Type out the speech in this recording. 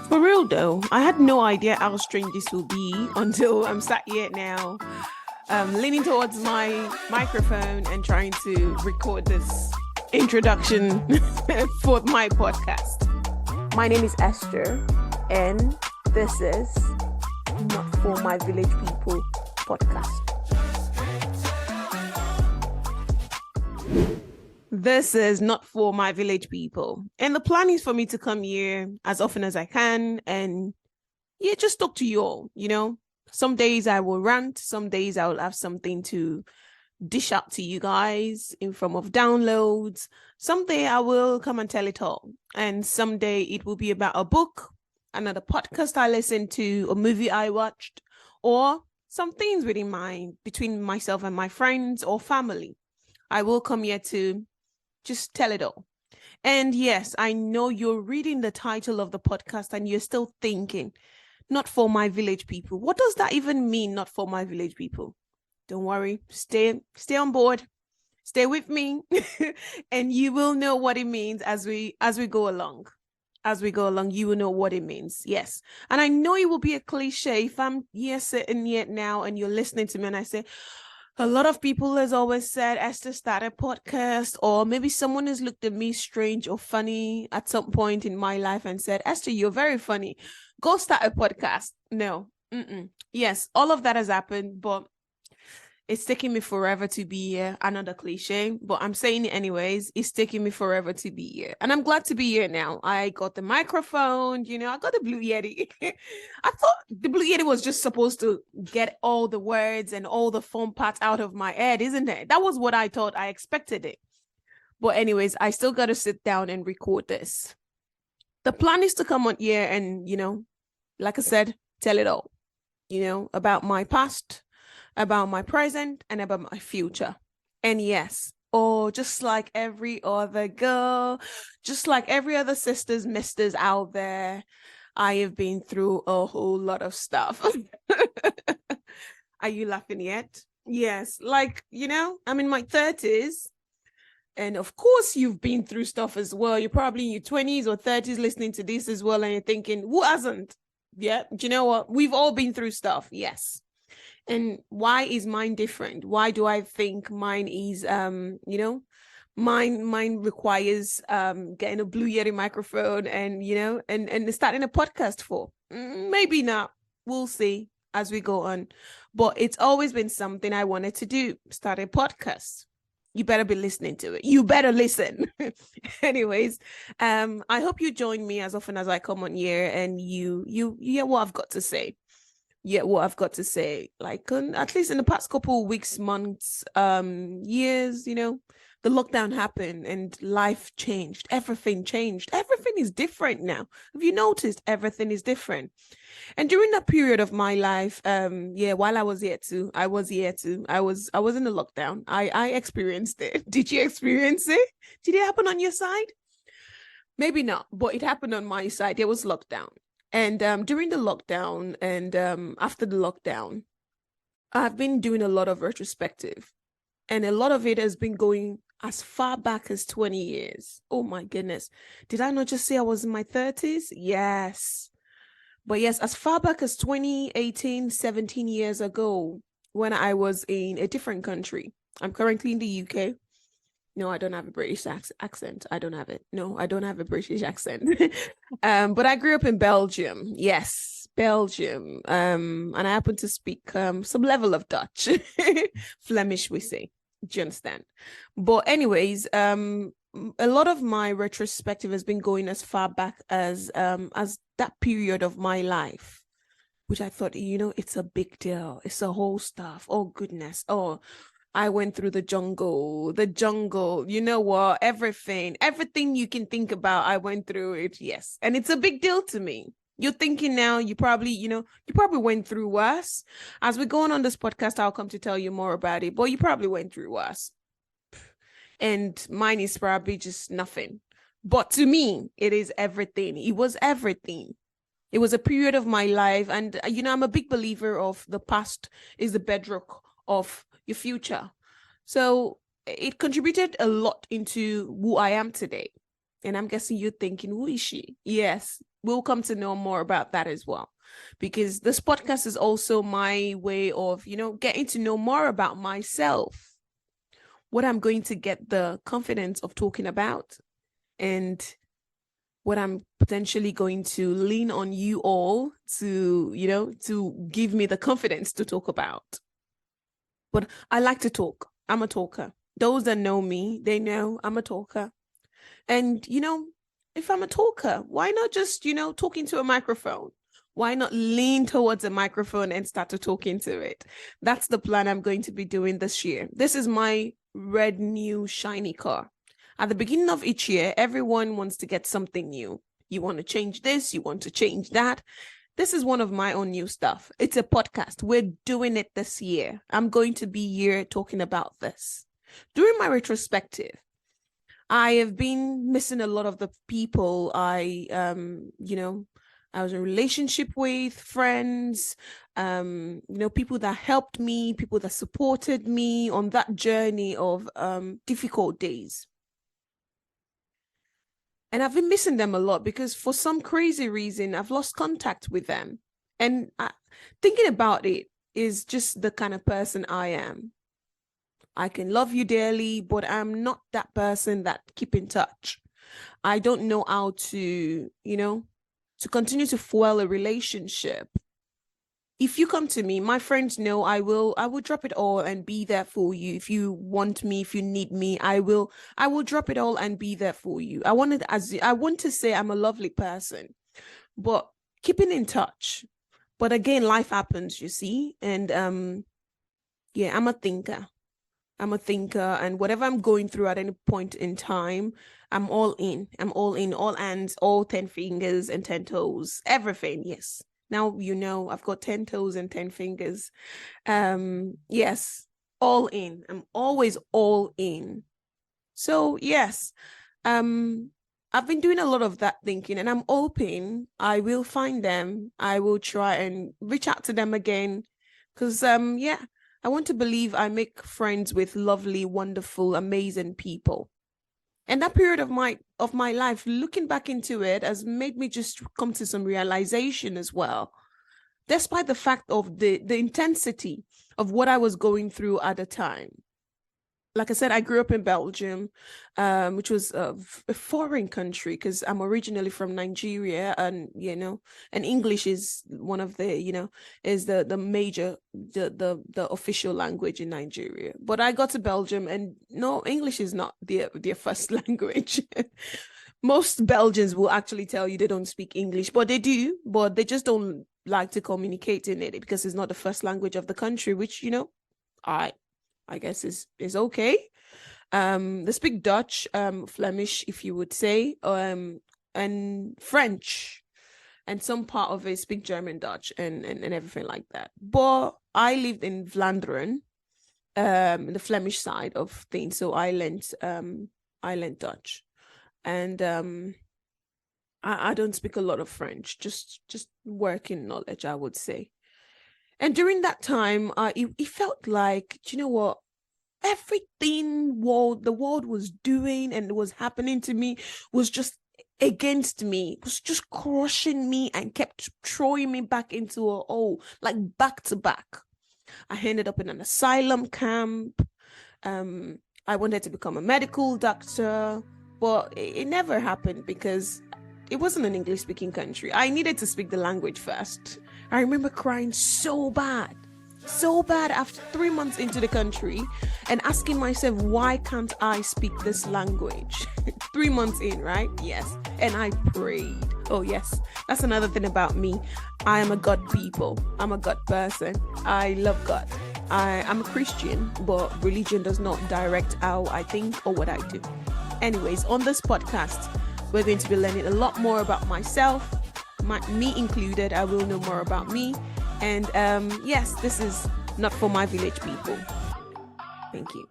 For real though, I had no idea how strange this will be until I'm sat here now, leaning towards my microphone and trying to record this introduction for my podcast. My name is Esther, and this is Not For My Village People podcast. This is Not For My Village People. And the plan is for me to come here as often as I can and just talk to you all, Some days I will rant, some days I will have something to dish out to you guys in form of downloads. Someday I will come and tell it all. And someday it will be about a book, another podcast I listened to, a movie I watched, or some things between myself and my friends or family. I will come here to just tell it all. And yes, I know you're reading the title of the podcast and you're still thinking, not for my village people. What does that even mean, not for my village people? Don't worry, stay on board, stay with me, and you will know what it means as we go along. As we go along, you will know what it means. Yes. And I know it will be a cliche if I'm here sitting yet now and you're listening to me and I say, a lot of people has always said, Esther, start a podcast, or maybe someone has looked at me strange or funny at some point in my life and said, Esther, you're very funny. Go start a podcast. No. Yes, all of that has happened, but it's taking me forever to be here. Another cliche, but I'm saying it anyways. It's taking me forever to be here. And I'm glad to be here now. I got the microphone, I got the Blue Yeti. I thought the Blue Yeti was just supposed to get all the words and all the fun parts out of my head, isn't it? That was what I thought. I expected it. But anyways, I still got to sit down and record this. The plan is to come on here and, like I said, tell it all, about my past, about my present, and about my future. And yes, just like every other girl, just like every other sisters, misters out there, I have been through a whole lot of stuff. Are you laughing yet? Yes, I'm in my 30s. And of course, you've been through stuff as well. You're probably in your 20s or 30s listening to this as well. And you're thinking, who hasn't? Yeah, do you know what? We've all been through stuff. Yes. And why is mine different? Why do I think mine is, mine requires getting a Blue Yeti microphone and, and starting a podcast for? Maybe not. We'll see as we go on. But it's always been something I wanted to do, start a podcast. You better be listening to it. You better listen. Anyways, I hope you join me as often as I come on here and you hear what I've got to say. Like at least in the past couple of weeks, months, years, the lockdown happened and life changed. Everything changed. Everything is different now. Have you noticed? Everything is different. And during that period of my life, while I was here too, I was in the lockdown. I experienced it. Did you experience it? Did it happen on your side? Maybe not, but it happened on my side. There was lockdown. And during the lockdown and after the lockdown, I've been doing a lot of retrospective. And a lot of it has been going as far back as 20 years. Oh, my goodness. Did I not just say I was in my 30s? Yes. But yes, as far back as 2018, 17 years ago, when I was in a different country. I'm currently in the UK. No, I don't have a British accent. I don't have it. No, I don't have a British accent. But I grew up in Belgium. Yes, Belgium. And I happen to speak some level of Dutch. Flemish, we say. Do you understand? But anyways, a lot of my retrospective has been going as far back as that period of my life, which I thought, it's a big deal. It's a whole stuff. Oh, goodness. Oh, I went through the jungle, you know what, everything you can think about, I went through it. Yes. And it's a big deal to me. You're thinking now, you probably went through worse. As we go on this podcast, I'll come to tell you more about it, but you probably went through worse. And mine is probably just nothing. But to me, it is everything. It was everything. It was a period of my life. And, I'm a big believer of the past is the bedrock of your future. So it contributed a lot into who I am today. And I'm guessing you're thinking, who is she? Yes, we'll come to know more about that as well. Because this podcast is also my way of, getting to know more about myself, what I'm going to get the confidence of talking about, and what I'm potentially going to lean on you all to, to give me the confidence to talk about. But I like to talk. I'm a talker. Those that know me, they know I'm a talker. And, if I'm a talker, why not just, talk into a microphone? Why not lean towards a microphone and start to talk into it? That's the plan I'm going to be doing this year. This is my red, new, shiny car. At the beginning of each year, everyone wants to get something new. You want to change this, you want to change that. This is one of my own new stuff. It's a podcast. We're doing it this year. I'm going to be here talking about this. During my retrospective, I have been missing a lot of the people I was in a relationship with, friends, people that helped me, people that supported me on that journey of difficult days. And I've been missing them a lot because for some crazy reason, I've lost contact with them. And thinking about it is just the kind of person I am. I can love you dearly, but I'm not that person that keep in touch. I don't know how to, to continue to fuel a relationship. If you come to me, my friends know I will drop it all and be there for you. If you want me, if you need me, I will drop it all and be there for you. I want to say I'm a lovely person, but keeping in touch. But again, life happens, you see. And I'm a thinker. And whatever I'm going through at any point in time, I'm all in, all hands, all 10 fingers and 10 toes, everything. Yes. Now, I've got 10 toes and 10 fingers. Yes, all in. I'm always all in. So yes, I've been doing a lot of that thinking, and I'm hoping I will find them. I will try and reach out to them again. Because, I want to believe I make friends with lovely, wonderful, amazing people. And that period of my life, looking back into it, has made me just come to some realization as well. Despite the fact of the intensity of what I was going through at the time. Like I said, I grew up in Belgium, which was a foreign country because I'm originally from Nigeria, and and English is one of the is the major the official language in Nigeria. But I got to Belgium, and no, English is not their first language. Most Belgians will actually tell you they don't speak English, but they do, but they just don't like to communicate in it because it's not the first language of the country, which I guess is okay. They speak Dutch, Flemish, if you would say, and French, and some part of it speak German, Dutch, and everything like that. But I lived in Vlaanderen, the Flemish side of things, so I learned Dutch, and I don't speak a lot of French, just working knowledge, I would say. And during that time, it felt like, you know what? Everything the world was doing and was happening to me was just against me. It was just crushing me and kept throwing me back into a hole, like back to back. I ended up in an asylum camp. I wanted to become a medical doctor, but it never happened because it wasn't an English-speaking country. I needed to speak the language first. I remember crying so bad after 3 months into the country and asking myself, why can't I speak this language? 3 months in, right? Yes. And I prayed. Oh, yes. That's another thing about me. I am a God people. I'm a God person. I love God. I'm a Christian, but religion does not direct how I think or what I do. Anyways, on this podcast, we're going to be learning a lot more about myself, me included. I will know more about me. And yes, this is Not For My Village People. Thank you.